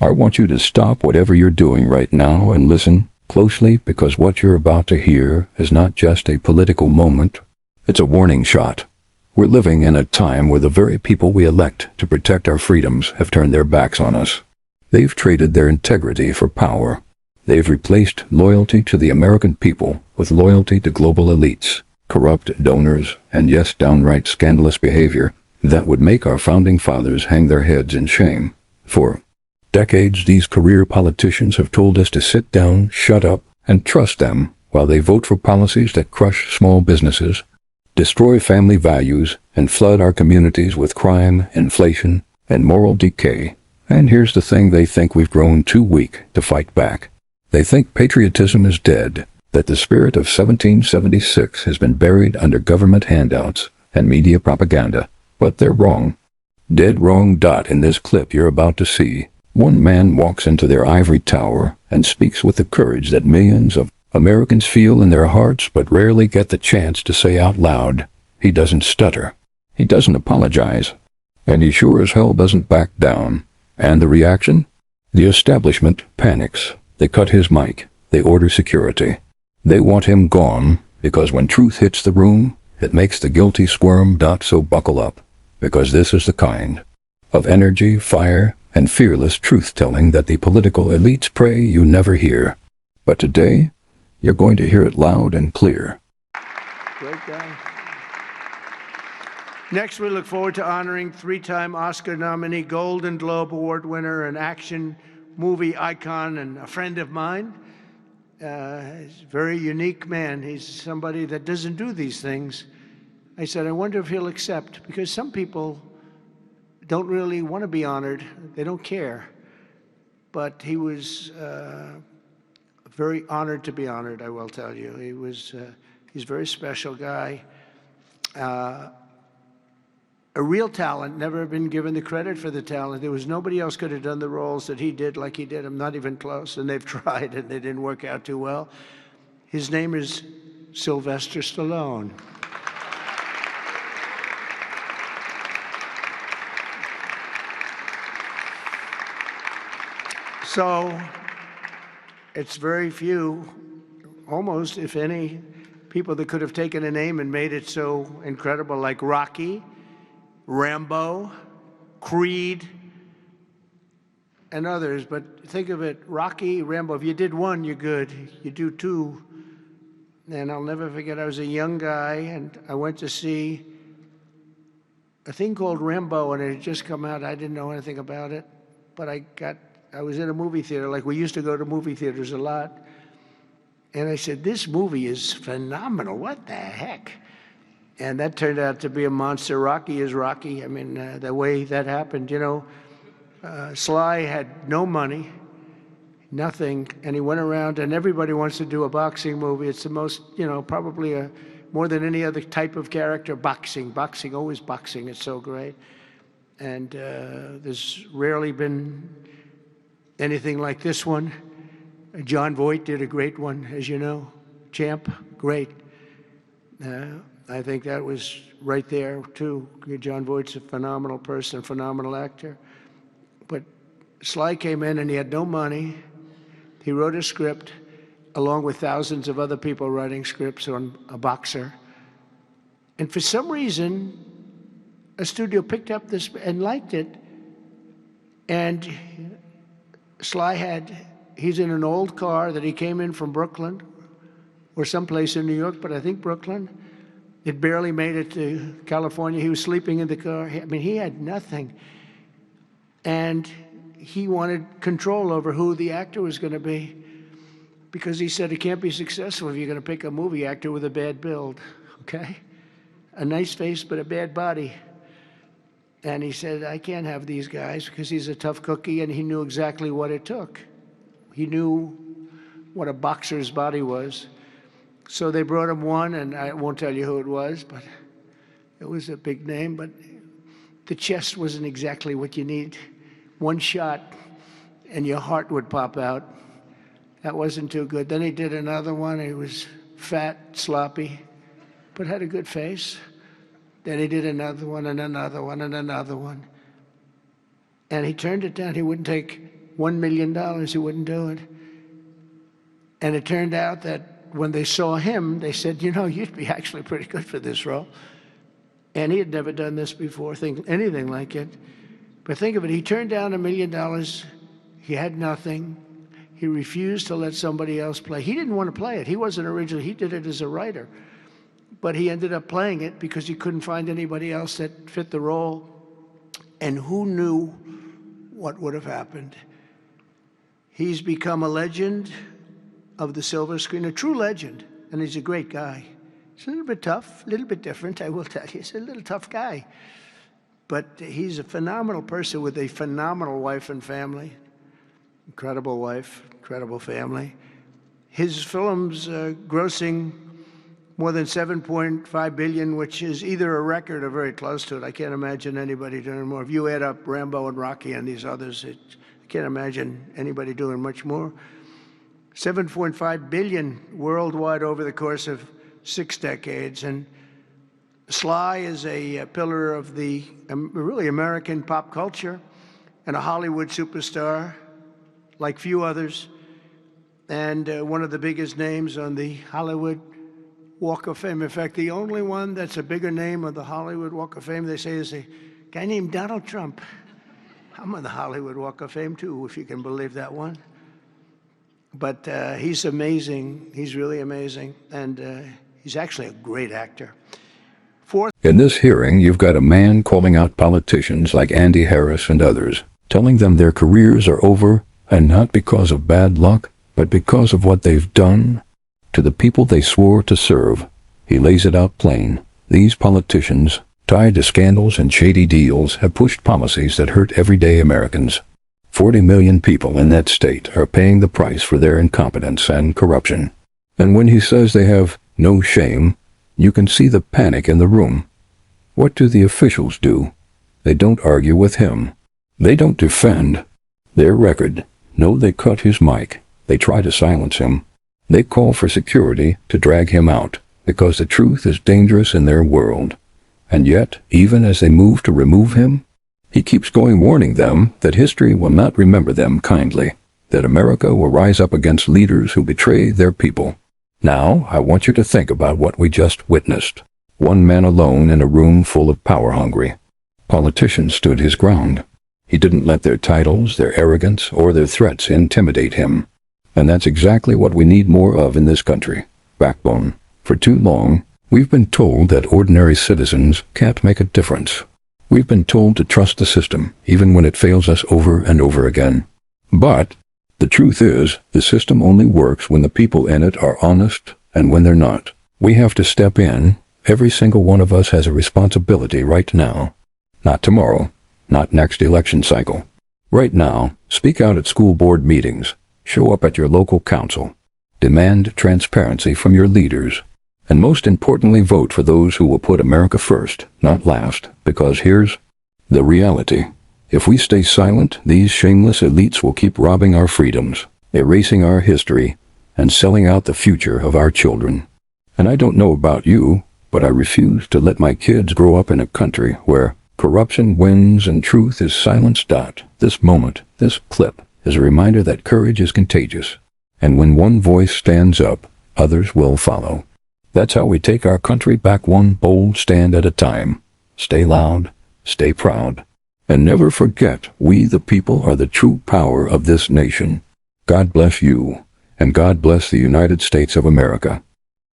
I want you to stop whatever you're doing right now and listen closely, because what you're about to hear is not just a political moment. It's a warning shot. We're living in a time where the very people we elect to protect our freedoms have turned their backs on us. They've traded their integrity for power. They've replaced loyalty to the American people with loyalty to global elites, corrupt donors, and yes, downright scandalous behavior that would make our founding fathers hang their heads in shame. For decades, these career politicians have told us to sit down, shut up, and trust them while they vote for policies that crush small businesses, destroy family values, and flood our communities with crime, inflation, and moral decay. And here's the thing: they think we've grown too weak to fight back. They think patriotism is dead, that the spirit of 1776 has been buried under government handouts and media propaganda. But they're wrong. Dead wrong. In this clip you're about to see, one man walks into their ivory tower and speaks with the courage that millions of Americans feel in their hearts but rarely get the chance to say out loud. He doesn't stutter. He doesn't apologize. And he sure as hell doesn't back down. And the reaction? The establishment panics. They cut his mic. They order security. They want him gone, because when truth hits the room, it makes the guilty squirm. So buckle up, because this is the kind of energy, fire, and fearless truth-telling that the political elites pray you never hear. But today, you're going to hear it loud and clear. Great guy. Next, we look forward to honoring three-time Oscar nominee, Golden Globe Award winner, an action movie icon, and a friend of mine. He's a very unique man. He's somebody that doesn't do these things. I said, I wonder if he'll accept, because some people don't really want to be honored. They don't care. But he was very honored to be honored, I will tell you. He's a very special guy. A real talent, never been given the credit for the talent. There was nobody else could have done the roles that he did like he did. I'm not even close, and they've tried, and they didn't work out too well. His name is Sylvester Stallone. So it's very few, almost, if any, people that could have taken a name and made it so incredible, like Rocky, Rambo, Creed, and others. But think of it, Rocky, Rambo, if you did one, you're good. You do two. And I'll never forget, I was a young guy, and I went to see a thing called Rambo, and it had just come out. I didn't know anything about it, but I was in a movie theater, like we used to go to movie theaters a lot. And I said, this movie is phenomenal. What the heck? And that turned out to be a monster. Rocky is Rocky. I mean, the way that happened, you know, Sly had no money, nothing, and he went around, and everybody wants to do a boxing movie. It's the most, you know, probably more than any other type of character, boxing, always boxing. It's so great. And there's rarely been anything like this one. John Voight did a great one, as you know. Champ, great. I think that was right there, too. John Voight's a phenomenal person, phenomenal actor. But Sly came in, and he had no money. He wrote a script, along with thousands of other people writing scripts on a boxer. And for some reason, a studio picked up this and liked it. And Sly he's in an old car that he came in from Brooklyn, or someplace in New York, but I think Brooklyn. It barely made it to California. He was sleeping in the car. I mean, he had nothing. And he wanted control over who the actor was going to be, because he said it can't be successful if you're going to pick a movie actor with a bad build, okay? A nice face, but a bad body. And he said, I can't have these guys, because he's a tough cookie, and he knew exactly what it took. He knew what a boxer's body was. So they brought him one, and I won't tell you who it was, but it was a big name. But the chest wasn't exactly what you need. One shot, and your heart would pop out. That wasn't too good. Then he did another one. He was fat, sloppy, but had a good face. Then he did another one, and another one, and another one. And he turned it down. He wouldn't take $1 million, he wouldn't do it. And it turned out that when they saw him, they said, you know, you'd be actually pretty good for this role. And he had never done this before, anything like it. But think of it, he turned down $1 million. He had nothing. He refused to let somebody else play. He didn't want to play it. He wasn't original. He did it as a writer. But he ended up playing it because he couldn't find anybody else that fit the role. And who knew what would have happened? He's become a legend of the silver screen, a true legend, and he's a great guy. He's a little bit tough, a little bit different, I will tell you. He's a little tough guy. But he's a phenomenal person with a phenomenal wife and family. Incredible wife, incredible family. His film's grossing more than $7.5 billion, which is either a record or very close to it. I can't imagine anybody doing more. If you add up Rambo and Rocky and these others, I can't imagine anybody doing much more. $7.5 billion worldwide over the course of 6 decades. And Sly is a pillar of the really American pop culture and a Hollywood superstar like few others, and one of the biggest names on the Hollywood Walk of Fame. In fact, the only one that's a bigger name on the Hollywood Walk of Fame, they say, is a guy named Donald Trump. I'm on the Hollywood Walk of Fame too, if you can believe that one. But he's amazing. He's really amazing. And he's actually a great actor. In this hearing, you've got a man calling out politicians like Andy Harris and others, telling them their careers are over, and not because of bad luck, but because of what they've done to the people they swore to serve. He lays it out plain. These politicians, tied to scandals and shady deals, have pushed policies that hurt everyday Americans. 40 million people in that state are paying the price for their incompetence and corruption. And when he says they have no shame, you can see the panic in the room. What do the officials do? They don't argue with him. They don't defend their record. No, they cut his mic. They try to silence him. They call for security to drag him out, because the truth is dangerous in their world. And yet, even as they move to remove him, he keeps going, warning them that history will not remember them kindly, that America will rise up against leaders who betray their people. Now, I want you to think about what we just witnessed. One man alone in a room full of power-hungry politicians stood his ground. He didn't let their titles, their arrogance, or their threats intimidate him. And that's exactly what we need more of in this country. Backbone. For too long, we've been told that ordinary citizens can't make a difference. We've been told to trust the system, even when it fails us over and over again. But the truth is, the system only works when the people in it are honest and when they're not. We have to step in. Every single one of us has a responsibility right now. Not tomorrow, not next election cycle. Right now, speak out at school board meetings. Show up at your local council. Demand transparency from your leaders. And most importantly, vote for those who will put America first, not last. Because here's the reality. If we stay silent, these shameless elites will keep robbing our freedoms, erasing our history, and selling out the future of our children. And I don't know about you, but I refuse to let my kids grow up in a country where corruption wins and truth is silenced. This moment, this clip, is a reminder that courage is contagious. And when one voice stands up, others will follow. That's how we take our country back, one bold stand at a time. Stay loud, stay proud, and never forget, we the people are the true power of this nation. God bless you, and God bless the United States of America.